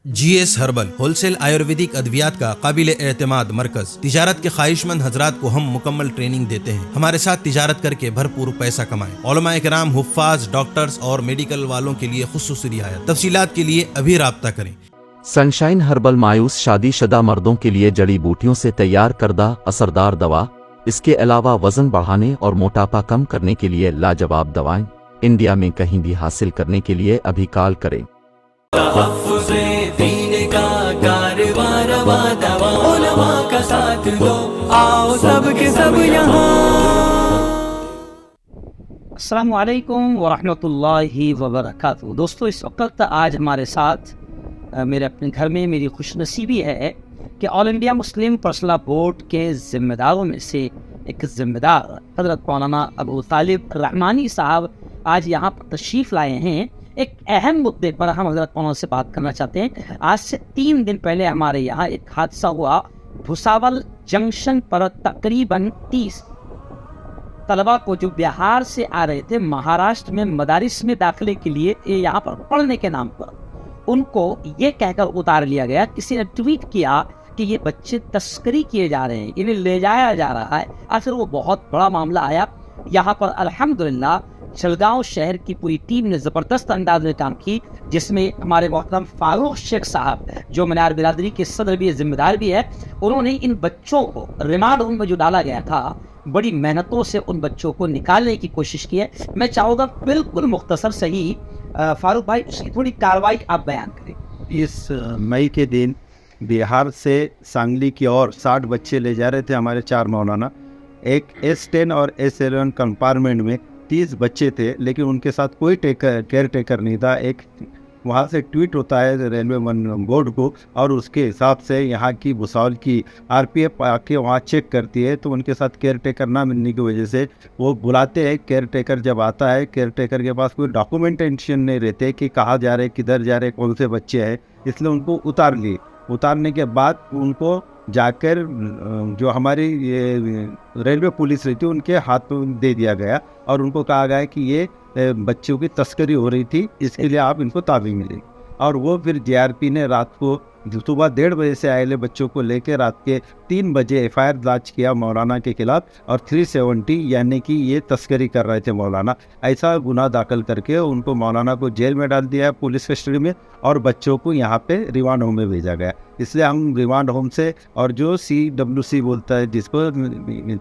جی S herbal wholesale Ayurvedic ادویات کا قابل اعتماد مرکز تجارت کے خواہش مند حضرات کو ہم مکمل ٹریننگ دیتے ہیں. ہمارے ساتھ تجارت کر کے بھرپور پیسہ کمائیں. علماء کرام، حفاظ، ڈاکٹرز اور میڈیکل والوں کے لیے خصوصی رعایت. تفصیلات کے لیے ابھی رابطہ کریں. سنشائن ہربل مایوس شادی شدہ مردوں کے لیے جڑی بوٹیوں سے تیار کردہ اثردار دوا. اس کے علاوہ وزن بڑھانے اور موٹاپا کم کرنے کے لیے لاجواب دوائیں انڈیا میں کہیں بھی حاصل کرنے کے لیے ابھی کال کریں. تحفظ دین کا کاروبار دوا علماء کا ساتھ دو، آؤ سب کے سب یہاں. السلام علیکم ورحمۃ اللہ وبرکاتہ. دوستو، اس وقت آج ہمارے ساتھ میرے اپنے گھر میں میری خوش نصیبی ہے کہ آل انڈیا مسلم پرسنل بورڈ کے ذمہ داروں میں سے ایک ذمہ دار حضرت مولانا ابو طالب رحمانی صاحب آج یہاں پر تشریف لائے ہیں. ایک اہم مدے پر ہم حضرت مولانا سے بات کرنا چاہتے ہیں. آج سے 3 دن پہلے ہمارے یہاں ایک حادثہ ہوا. بھساول جنکشن پر تقریباً 30 طلبہ کو جو بہار سے آ رہے تھے مہاراشٹر میں مدارس میں داخلے کے لیے یہاں پر پڑھنے کے نام پر، ان کو یہ کہہ کر اتار لیا گیا. کسی نے ٹویٹ کیا کہ یہ بچے تسکری کیے جا رہے ہیں، انہیں لے جایا جا رہا ہے. آخر وہ بہت بڑا معاملہ آیا. یہاں پر الحمدللہ جلگاؤں شہر کی پوری ٹیم نے زبردست انداز میں کام کی، جس میں ہمارے محترم فاروق شیخ صاحب جو منار برادری کے صدر بھی ذمہ دار بھی ہے، انہوں نے ان بچوں کو ریمانڈ ہوم میں جو ڈالا گیا تھا بڑی محنتوں سے ان بچوں کو نکالنے کی کوشش کی ہے. میں چاہوں گا بالکل مختصر صحیح فاروق بھائی اس کی تھوڑی کارروائی آپ بیان کریں. اس مئی کے دن بہار سے سانگلی کی اور 60 بچے لے جا رہے تھے ہمارے 4 مولانا. ایک S10 اور S11 کمپارٹمنٹ میں 30 بچے تھے، لیکن ان کے ساتھ کوئی کیئر ٹیکر نہیں تھا. ایک وہاں سے ٹویٹ ہوتا ہے ریلوے بورڈ کو، اور اس کے حساب سے یہاں کی بھساول کی RPF آ کے وہاں چیک کرتی ہے، تو ان کے ساتھ کیئر ٹیکر نہ ملنے کی وجہ سے وہ بلاتے ہیں. کیئر ٹیکر جب آتا ہے، کیئر ٹیکر کے پاس کوئی ڈاکومنٹیشن نہیں رہتے کہ کہاں جا رہے، کدھر جا رہے، کون سے بچے ہیں، اس لیے ان کو اتار لیے. اتارنے کے بعد ان کو جا کر جو ہماری یہ ریلوے پولیس رہتی ان کے ہاتھ میں دے دیا گیا، اور ان کو کہا گیا کہ یہ بچوں کی تسکری ہو رہی تھی، اس کے لیے آپ ان کو تعویذ ملے. اور وہ پھر JRP نے رات کو صبح 1:30 بجے سے آئے بچوں کو لے کے رات کے 3 بجے FIR درج کیا مولانا کے خلاف، اور 370 یعنی کہ یہ تسکری کر رہے تھے مولانا، ایسا گناہ داخل کر کے ان کو مولانا کو جیل میں ڈال دیا پولیس کسٹڈی میں، اور بچوں کو یہاں پہ ریمانڈ ہوم میں بھیجا گیا. اس لیے ہم ریمانڈ ہوم سے اور جو CWC بولتا ہے جس کو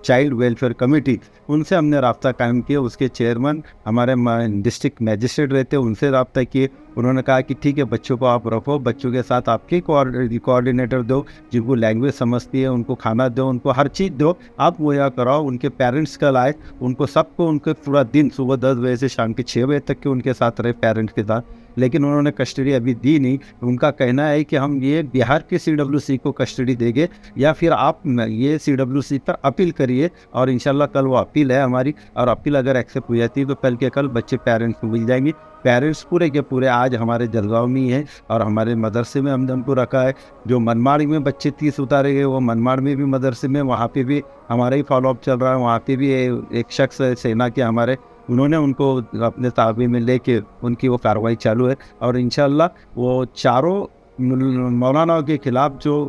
چائلڈ ویلفیئر کمیٹی، ان سے ہم نے رابطہ قائم کیا. اس کے چیئرمین ہمارے ڈسٹرکٹ میجسٹریٹ رہتے، ان سے رابطہ کیے. انہوں نے کہا کہ ٹھیک ہے، بچوں کو آپ رکھو، بچوں کے ساتھ آپ کی کوآرڈینیٹر دو جن کو لینگویج سمجھتی ہے، ان کو کھانا دو، ان کو ہر چیز دو، آپ مہیا کراؤ. ان کے پیرنٹس کل آئے، ان کو سب کو ان کے پورا دن صبح 10 بجے سے شام کے 6 بجے تک کے ان کے ساتھ رہے پیرنٹس کے ساتھ، لیکن انہوں نے کسٹڈی ابھی دی نہیں. ان کا کہنا ہے کہ ہم یہ بہار کے CWC کو کسٹڈی دیں گے، یا پھر آپ یہ CWC پر اپیل کریے، اور انشاءاللہ کل وہ اپیل ہے ہماری، اور اپیل اگر ایکسیپٹ ہو جاتی ہے تو کل کے کل بچے پیرنٹس کو مل جائیں گے. پیرنٹس پورے کے پورے آج ہمارے جلگاؤں میں ہی ہیں، اور ہمارے مدرسے میں ہم کو رکھا ہے. جو منماڑی میں بچے 30 اتارے گئے، وہ منماڑ میں بھی مدرسے میں، وہاں پہ بھی ہمارا ہی فالو اپ چل رہا ہے. وہاں پہ بھی ایک شخص سینا کے ہمارے، انہوں نے ان کو اپنے تعبے میں لے کے ان کی وہ کارروائی چالو ہے. اور انشاءاللہ وہ چاروں مولانا کے خلاف جو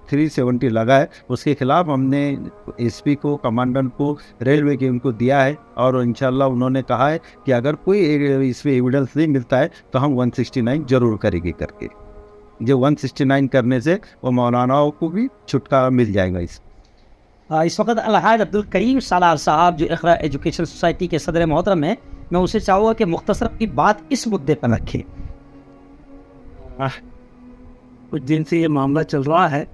370 لگا ہے، اس کے خلاف ہم نے SP کو، کمانڈنٹ کو، ریلوے کے ان کو دیا ہے. اور انشاءاللہ انہوں نے کہا ہے کہ اگر کوئی اس میں ایویڈنس نہیں ملتا ہے تو ہم 169 ضرور کریں گے. کر کے جو 169 کرنے سے وہ مولاناؤں کو بھی چھٹکارا مل جائے گا. اس وقت الحاج عبدالکریم سالار صاحب جو اقرا ایجوکیشن سوسائٹی کے صدر محترم ہیں، میں اسے چاہوں گا کہ مختصر اپنی بات اس مدے پر رکھیں. کچھ دن سے یہ معاملہ چل رہا ہے،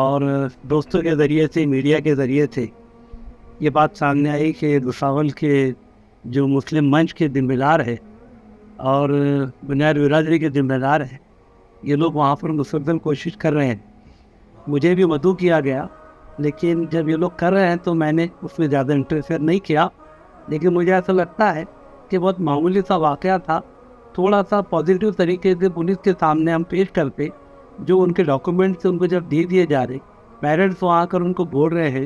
اور دوستوں کے ذریعے سے، میڈیا کے ذریعے سے یہ بات سامنے آئی کہ بھساول کے جو مسلم منچ کے ذمہ دار ہے اور بنیاد برادری کے ذمہ دار ہیں، یہ لوگ وہاں پر مسلسل کوشش کر رہے ہیں. مجھے بھی مدعو کیا گیا، لیکن جب یہ لوگ کر رہے ہیں تو میں نے اس میں زیادہ انٹرفیئر نہیں کیا. لیکن مجھے ایسا لگتا ہے کہ بہت معمولی سا واقعہ تھا. تھوڑا سا پازیٹیو طریقے سے پولیس کے سامنے ہم پیش کرتے، جو ان کے ڈاکومنٹس ان کو جب دے دیے جا رہے، پیرنٹس وہاں آ کر ان کو بول رہے ہیں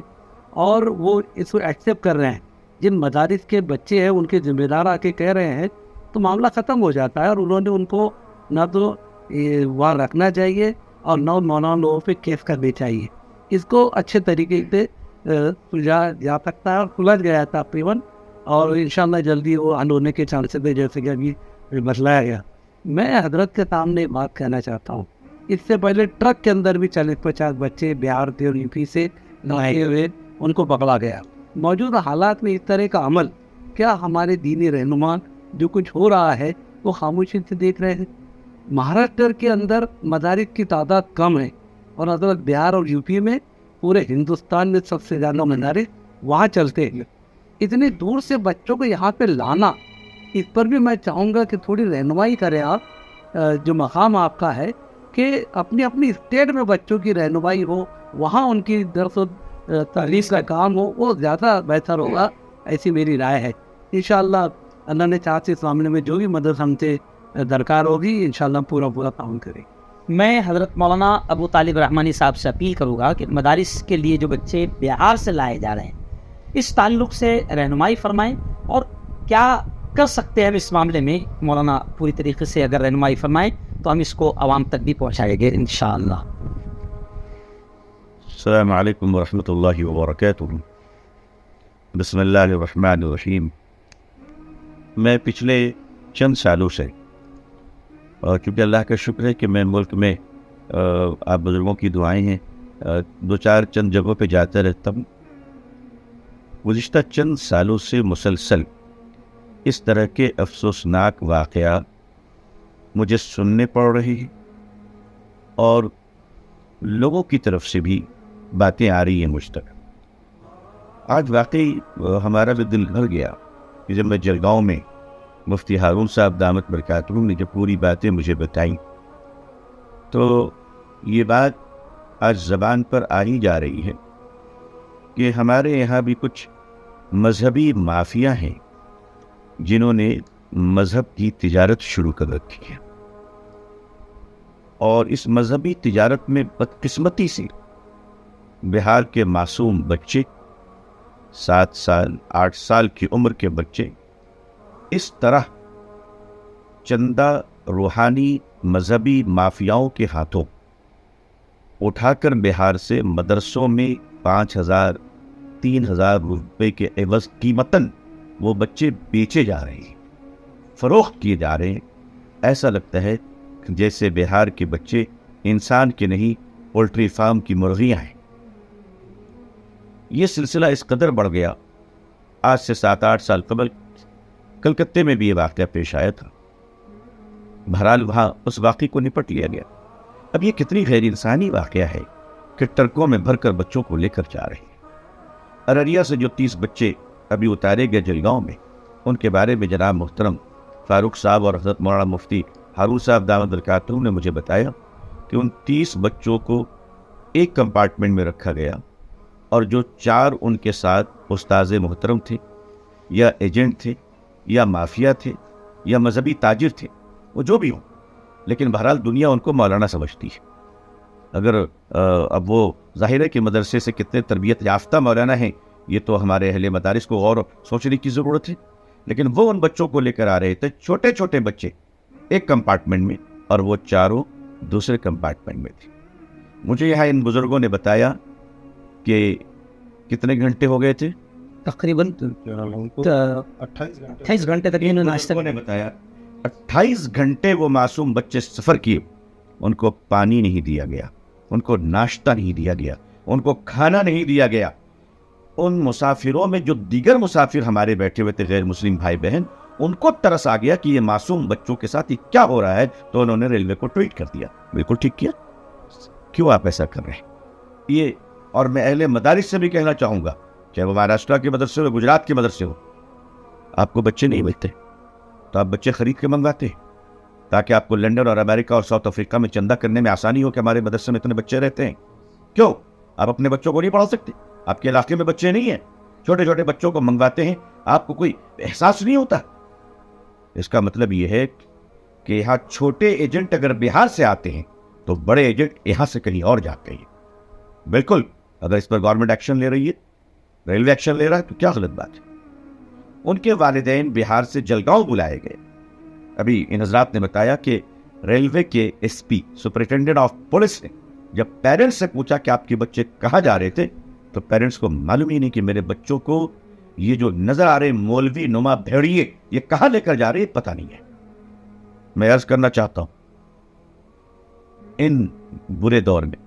اور وہ اس کو ایکسیپٹ کر رہے ہیں. جن مدارس کے بچے ہیں ان کے ذمہ دار آ کے کہہ رہے ہیں تو معاملہ ختم ہو جاتا ہے. اور انہوں نے ان کو نہ تو وہاں رکھنا چاہیے اور نوجوان لوگوں پہ کیس کرنی چاہیے. اس کو اچھے طریقے سے سلجھا جا سکتا ہے اور سلجھ گیا تھا تقریباً, اور انشاءاللہ جلدی وہ حل ہونے کے چانسز ہے جیسے کہ ابھی بتلایا گیا. میں حضرت کے سامنے ایک بات کہنا چاہتا ہوں. اس سے پہلے ٹرک کے اندر بھی 40-50 بچے بہار کے اور یو پی سے لائے ہوئے ان کو پکڑا گیا. موجودہ حالات میں اس طرح کا عمل کیا ہمارے دینی رہنما جو کچھ ہو رہا ہے وہ خاموشی سے دیکھ رہے ہیں؟ مہاراشٹر کے اندر مدارس کی تعداد کم ہے اور حضرت بہار اور یو پی میں پورے ہندوستان میں سب سے زیادہ مدارس وہاں چلتے ہیں. اتنی دور سے بچوں کو یہاں پہ لانا, اس پر بھی میں چاہوں گا کہ تھوڑی رہنمائی کریں آپ. جو مقام آپ کا ہے کہ اپنی اپنی اسٹیٹ میں بچوں کی رہنمائی ہو, وہاں ان کی درس و تدریس کا کام ہو, وہ زیادہ بہتر ہوگا, ایسی میری رائے ہے. انشاءاللہ اللہ نے چاہتے اس معاملے میں جو بھی مدد ہم سے درکار ہوگی انشاءاللہ پورا کام کریں. میں حضرت مولانا ابو طالب رحمانی صاحب سے اپیل کروں گا کہ مدارس کے لیے جو بچے بہار سے لائے جا رہے ہیں اس تعلق سے رہنمائی فرمائیں, اور کیا کر سکتے ہیں ہم اس معاملے میں. مولانا پوری طریقے سے اگر رہنمائی فرمائیں تو ہم اس کو عوام تک بھی پہنچائیں گے انشاءاللہ. السلام علیکم ورحمۃ اللہ وبرکاتہ. بسم اللہ الرحمن الرحیم. میں پچھلے چند سالوں سے, اور چونکہ اللہ کا شکر ہے کہ میں ملک میں آپ بزرگوں کی دعائیں ہیں, دو چار چند جگہوں پہ جاتا رہتا ہوں. گزشتہ چند سالوں سے مسلسل اس طرح کے افسوسناک واقعات مجھے سننے پڑ رہی ہیں, اور لوگوں کی طرف سے بھی باتیں آ رہی ہیں مجھ تک. آج واقعی ہمارا بھی دل بھر گیا کہ جب میں جلگاؤں میں مفتی ہارون صاحب دامت برکاتہم نے جب پوری باتیں مجھے بتائیں تو یہ بات آج زبان پر آ ہی جا رہی ہے کہ ہمارے یہاں بھی کچھ مذہبی مافیا ہیں جنہوں نے مذہب کی تجارت شروع کر رکھی ہے, اور اس مذہبی تجارت میں بدقسمتی سے بہار کے معصوم بچے, 7 سال 8 سال کی عمر کے بچے اس طرح چندہ روحانی مذہبی مافیاؤں کے ہاتھوں اٹھا کر بہار سے مدرسوں میں 5,000 3,000 روپے کے عوض قیمتاً وہ بچے بیچے جا رہے ہیں, فروخت کیے جا رہے ہیں. ایسا لگتا ہے جیسے بہار کے بچے انسان کے نہیں پولٹری فارم کی مرغیاں ہیں. یہ سلسلہ اس قدر بڑھ گیا, آج سے 7-8 سال قبل کلکتے میں بھی یہ واقعہ پیش آیا تھا. بہرحال وہاں اس واقعے کو نپٹ لیا گیا. اب یہ کتنی غیر انسانی واقعہ ہے کہ ٹرکوں میں بھر کر بچوں کو لے کر جا رہے ہیں. ارریہ سے جو 30 بچے ابھی اتارے گئے جلگاؤں میں, ان کے بارے میں جناب محترم فاروق صاحب اور حضرت مولانا مفتی ہارون صاحب دامت برکاتہم نے مجھے بتایا کہ ان 30 بچوں کو ایک کمپارٹمنٹ میں رکھا گیا, اور جو 4 ان کے ساتھ استاذ محترم تھے یا ایجنٹ تھے یا مافیا تھے یا مذہبی تاجر تھے, وہ جو بھی ہوں, لیکن بہرحال دنیا ان کو مولانا سمجھتی ہے. اگر اب وہ ظاہر ہے کہ مدرسے سے کتنے تربیت یافتہ مولانا ہیں یہ تو ہمارے اہل مدارس کو غور سوچنے کی ضرورت ہے, لیکن وہ ان بچوں کو لے کر آ رہے تھے, چھوٹے چھوٹے بچے ایک کمپارٹمنٹ میں اور وہ 4 دوسرے کمپارٹمنٹ میں تھے. مجھے یہاں ان بزرگوں نے بتایا کہ کتنے گھنٹے ہو گئے تھے, تقریباً 28 گھنٹے تک نے بتایا 28 گھنٹے وہ معصوم بچے سفر کیے, ان کو پانی نہیں دیا گیا, ان کو ناشتہ نہیں دیا گیا, ان کو کھانا نہیں دیا گیا. ان مسافروں میں جو دیگر مسافر ہمارے بیٹھے ہوئے تھے غیر مسلم بھائی بہن, ان کو ترس آ گیا کہ یہ معصوم بچوں کے ساتھ یہ کیا ہو رہا ہے, تو انہوں نے ریلوے کو ٹویٹ کر دیا. بالکل ٹھیک کیا, کیوں آپ ایسا کر رہے ہیں یہ. اور میں اہل مدارس سے بھی کہنا چاہوں گا, چاہے وہ مہاراشٹر کے مدرسے ہو, گجرات کے مدرسے ہو, آپ کو بچے نہیں ملتے تو آپ بچے خرید کے منگواتے تاکہ آپ کو لنڈن اور امریکہ اور ساؤتھ افریقہ میں چندہ کرنے میں آسانی ہو کہ ہمارے مدرسے میں اتنے بچے رہتے ہیں. کیوں آپ اپنے بچوں کو نہیں پڑھا سکتے؟ آپ کے علاقے میں بچے نہیں ہیں, چھوٹے چھوٹے بچوں کو منگواتے ہیں, آپ کو کوئی احساس نہیں ہوتا؟ اس کا مطلب یہ ہے کہ یہاں چھوٹے ایجنٹ اگر بہار سے آتے ہیں تو بڑے ایجنٹ یہاں سے کہیں اور جاتے ہیں. بالکل, اگر اس پر گورنمنٹ ایکشن لے رہی ہے, ریلوے ایکشن لے رہا ہے, تو کیا غلط بات ہے. ان کے والدین بہار سے جلگاؤں بلائے گئے. ابھی ان حضرات نے بتایا کہ ریلوے کے S P superintendent of police نے جب پیرنٹس سے پوچھا کہ آپ کے بچے کہاں جا رہے تھے تو پیرنٹس کو معلوم ہی نہیں کہ میرے بچوں کو یہ جو نظر آ رہے مولوی نما بھیڑیے یہ کہاں لے کر جا رہے پتہ نہیں ہے۔ میں عرض کرنا چاہتا ہوں ان برے دور میں،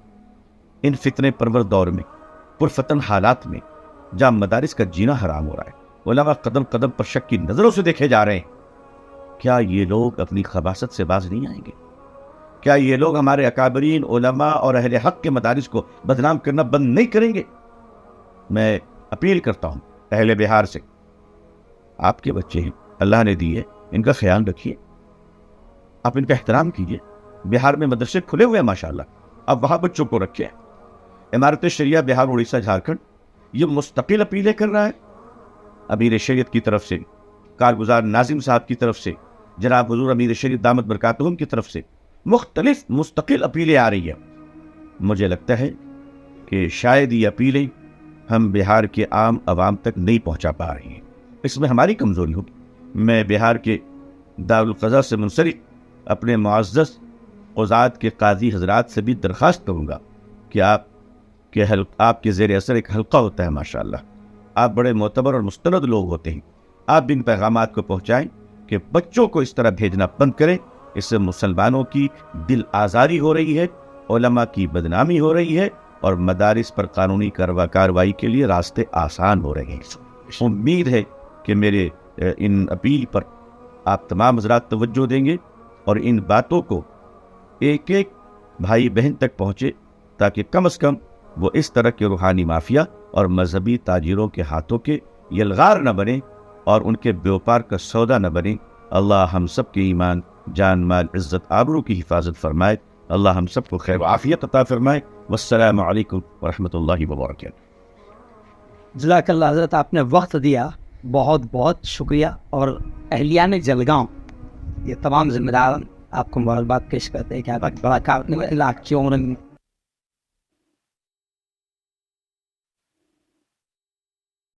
ان فتنے پرور دور میں، پرفتن حالات میں جہاں مدارس کا جینا حرام ہو رہا ہے، علماء قدم قدم پر شک کی نظروں سے دیکھے جا رہے ہیں، کیا یہ لوگ اپنی خباثت سے باز نہیں آئیں گے؟ کیا یہ لوگ ہمارے اکابرین علماء اور اہل حق کے مدارس کو بدنام کرنا بند نہیں کریں گے؟ میں اپیل کرتا ہوں اہل بہار سے، آپ کے بچے ہیں، اللہ نے دیے، ان کا خیال رکھیے، آپ ان کا احترام کیجیے۔ بہار میں مدرسے کھلے ہوئے ہیں ماشاءاللہ، آپ وہاں بچوں کو رکھیں۔ امارت شریعہ بہار، اڑیسہ، جھارکھنڈ یہ مستقل اپیلیں کر رہا ہے، امیر شریعت کی طرف سے، کارگزار ناظم صاحب کی طرف سے، جناب حضور امیر شریعت دامت برکاتہم کی طرف سے مختلف مستقل اپیلیں آ رہی ہیں۔ مجھے لگتا ہے کہ شاید یہ اپیلیں ہم بہار کے عام عوام تک نہیں پہنچا پا رہی ہیں، اس میں ہماری کمزوری ہوگی۔ میں بہار کے دارالقضاء سے منسلک اپنے معزز قضات کے قاضی حضرات سے بھی درخواست کروں گا کہ آپ کے زیر اثر ایک حلقہ ہوتا ہے ماشاءاللہ، آپ بڑے معتبر اور مستند لوگ ہوتے ہیں، آپ بھی ان پیغامات کو پہنچائیں کہ بچوں کو اس طرح بھیجنا بند کریں، اس سے مسلمانوں کی دل آزاری ہو رہی ہے، علماء کی بدنامی ہو رہی ہے اور مدارس پر قانونی کارروائی کے لیے راستے آسان ہو رہے ہیں۔ امید ہے کہ میرے ان اپیل پر آپ تمام حضرات توجہ دیں گے اور ان باتوں کو ایک ایک بھائی بہن تک پہنچے تاکہ کم از کم وہ اس طرح کے روحانی مافیا اور مذہبی تاجروں کے ہاتھوں کے یلغار نہ بنے اور ان کے بیوپار کا سودا نہ بنے۔ اللہ ہم سب کے ایمان، جان، مال، عزت، آبرو کی حفاظت فرمائے۔ اللہ ہم سب کو خیر و عافیت عطا فرمائے۔ والسلام علیکم ورحمۃ اللہ وبرکاتہ۔ جزاک اللہ حضرت، آپ نے وقت دیا، بہت بہت شکریہ، اور اہلیان جلگاؤں یہ تمام ذمہ دار آپ کو مبارکباد پیش کرتے ہیں کہ آپ بڑا کام علاقے